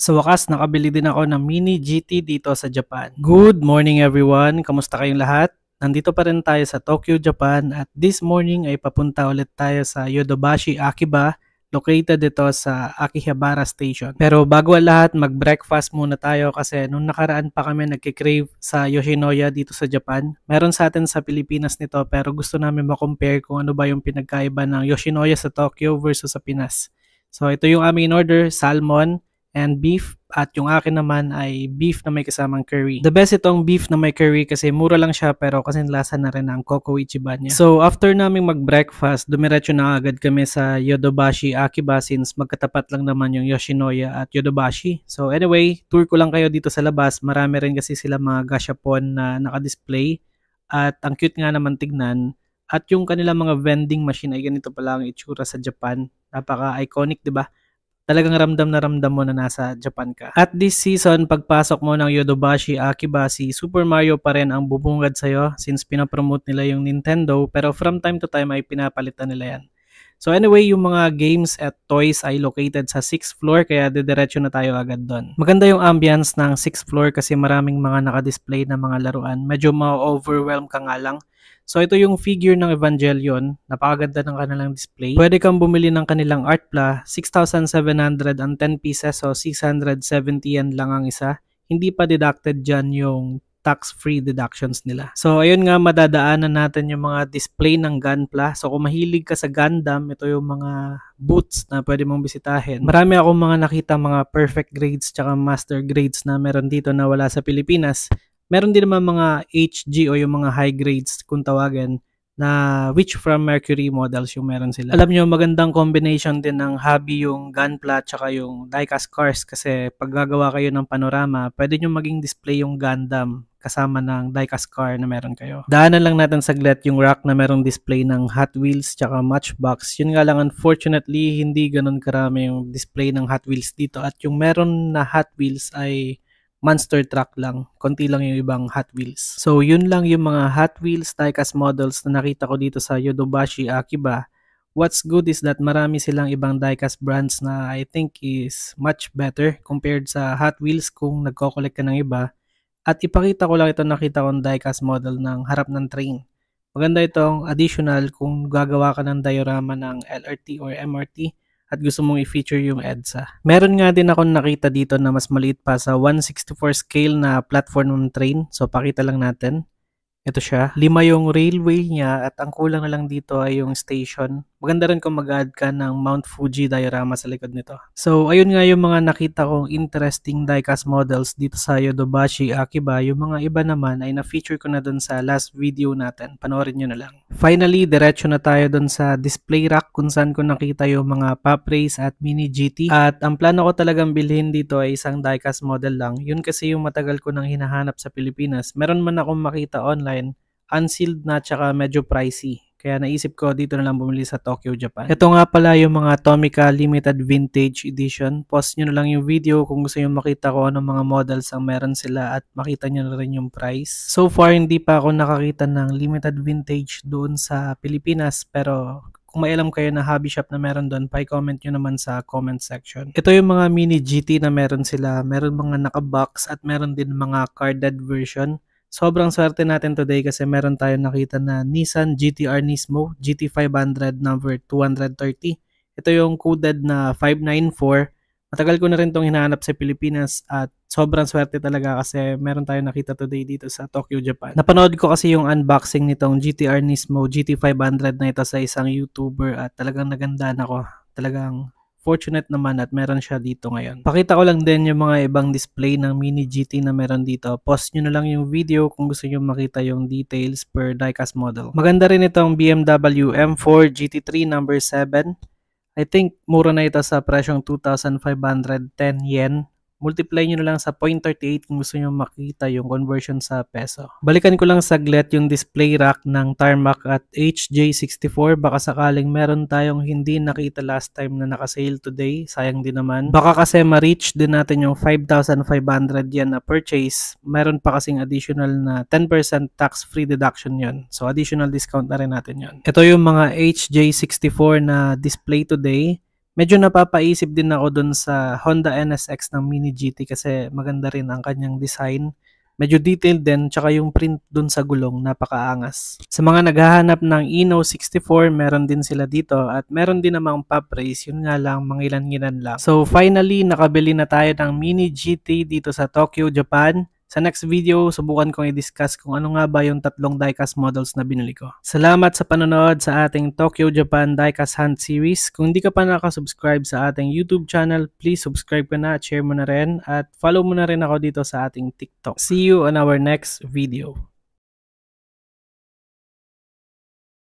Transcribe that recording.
Sa wakas, nakabili din ako ng mini GT dito sa Japan. Good morning everyone! Kamusta kayong lahat? Nandito pa rin tayo sa Tokyo, Japan at this morning ay papunta ulit tayo sa Yodobashi Akiba, located dito sa Akihabara Station. Pero bago ang lahat, mag-breakfast muna tayo kasi nung nakaraan pa kami nagkikrave sa Yoshinoya dito sa Japan. Meron sa atin sa Pilipinas nito pero gusto namin ma-compare kung ano ba yung pinagkaiba ng Yoshinoya sa Tokyo versus sa Pinas. So ito yung aming in-order, salmon and beef at yung akin naman ay beef na may kasamang curry. The best itong beef na may curry kasi mura lang siya pero kasi lasa na rin ang Coco Ichiban niya. So after naming mag-breakfast, dumiretso na agad kami sa Yodobashi Akiba since magkatapat lang naman yung Yoshinoya at Yodobashi. So anyway, tour ko lang kayo dito sa labas. Marami rin kasi sila mga gashapon na naka-display at ang cute nga naman tignan. At yung kanilang mga vending machine ay ganito pala ang itsura sa Japan. Napaka-iconic, 'di ba? Talagang ramdam na ramdam mo na nasa Japan ka. At this season, pagpasok mo ng Yodobashi Akiba, si Super Mario pa rin ang bubungad sa'yo since pinapromote nila yung Nintendo pero from time to time ay pinapalitan nila yan. So anyway, yung mga games at toys ay located sa 6th floor kaya didiretso na tayo agad doon. Maganda yung ambience ng 6th floor kasi maraming mga naka-display na mga laruan. Medyo ma-overwhelm ka nga lang. So ito yung figure ng Evangelion, napakaganda ng kanilang display. Pwede kang bumili ng kanilang Artpla, 6,710 pieces so 670 yen lang ang isa. Hindi pa deducted dyan yung tax-free deductions nila. So ayun nga, madadaanan natin yung mga display ng Gunpla. So kung mahilig ka sa Gundam, ito yung mga booths na pwede mong bisitahin. Marami akong mga nakita mga perfect grades tsaka master grades na meron dito na wala sa Pilipinas. Meron din naman mga HG o yung mga high grades kung tawagin na which from Mercury models yung meron sila. Alam nyo, magandang combination din ng hobby yung Gunpla tsaka yung diecast cars kasi pag gagawa kayo ng panorama, pwede nyo maging display yung Gundam kasama ng diecast car na meron kayo. Daanan lang natin saglit yung rack na merong display ng Hot Wheels tsaka Matchbox. Yun nga lang, unfortunately, hindi ganun karami yung display ng Hot Wheels dito at yung meron na Hot Wheels ay monster truck lang. Konti lang yung ibang Hot Wheels. So, yun lang yung mga Hot Wheels diecast models na nakita ko dito sa Yodobashi Akiba. What's good is that marami silang ibang diecast brands na I think is much better compared sa Hot Wheels kung nagko-collect ka ng iba. At ipakita ko lang ito, nakita kong diecast model ng harap ng train. Maganda itong additional kung gagawa ka ng diorama ng LRT or MRT at gusto mong i-feature yung EDSA. Meron nga din ako nakita dito na mas maliit pa sa 1/64 scale na platform ng train. So pakita lang natin. Ito siya. 5 yung railway niya at ang kulang na lang dito ay yung station. Maganda rin kung mag-add ka ng Mount Fuji diorama sa likod nito. So ayun nga yung mga nakita kong interesting diecast models dito sa Yodobashi Akiba. Yung mga iba naman ay na-feature ko na dun sa last video natin. Panoorin nyo na lang. Finally, diretso na tayo dun sa display rack kung saan ko nakita yung mga Pop Race at Mini GT. At ang plano ko talagang bilhin dito ay isang diecast model lang. Yun kasi yung matagal ko nang hinahanap sa Pilipinas. Meron man akong makita online, unsealed na tsaka medyo pricey. Kaya naisip ko dito na lang bumili sa Tokyo, Japan. Ito nga pala yung mga Tomica Limited Vintage Edition. Pause nyo na lang yung video kung gusto nyo makita ko anong mga models ang meron sila at makita nyo na rin yung price. So far, hindi pa ako nakakita ng limited vintage doon sa Pilipinas pero kung may alam kayo na hobby shop na meron doon, pa-comment nyo naman sa comment section. Ito yung mga mini GT na meron sila. Meron mga naka-box at meron din mga carded version. Sobrang swerte natin today kasi meron tayong nakita na Nissan GT-R Nismo GT500 number 230. Ito yung coded na 594. Matagal ko na rin itong hinahanap sa Pilipinas at sobrang swerte talaga kasi meron tayong nakita today dito sa Tokyo, Japan. Napanood ko kasi yung unboxing nitong GT-R Nismo GT500 na ito sa isang YouTuber at talagang nagandaan ako. Talagang fortunate naman at meron siya dito ngayon. Pakita ko lang din yung mga ibang display ng Mini GT na meron dito. Pause nyo na lang yung video kung gusto nyo makita yung details per diecast model. Maganda rin itong BMW M4 GT3 number 7. I think mura na ito sa presyong 2,510 yen. Multiply nyo na lang sa 0.38 kung gusto nyo makita yung conversion sa peso. Balikan ko lang saglit yung display rack ng Tarmac at HJ64. Baka sakaling meron tayong hindi nakita last time na nakasale today. Sayang din naman. Baka kasi ma-reach din natin yung 5,500 yen na purchase. Meron pa kasing additional na 10% tax-free deduction yon. So additional discount na rin natin yon. Ito yung mga HJ64 na display today. Medyo napapaisip din ako dun sa Honda NSX ng Mini GT kasi maganda rin ang kanyang design. Medyo detailed din, tsaka yung print dun sa gulong, napakaangas. Sa mga naghahanap ng Eno 64, meron din sila dito at meron din namang pop race, yun nga lang, mangilan-ngilan lang. So finally, nakabili na tayo ng Mini GT dito sa Tokyo, Japan. Sa next video, subukan kong i-discuss kung ano nga ba yung tatlong diecast models na binili ko. Salamat sa panonood sa ating Tokyo, Japan Diecast Hunt Series. Kung hindi ka pa nakasubscribe sa ating YouTube channel, please subscribe ka na at share mo na rin. At follow mo na rin ako dito sa ating TikTok. See you on our next video.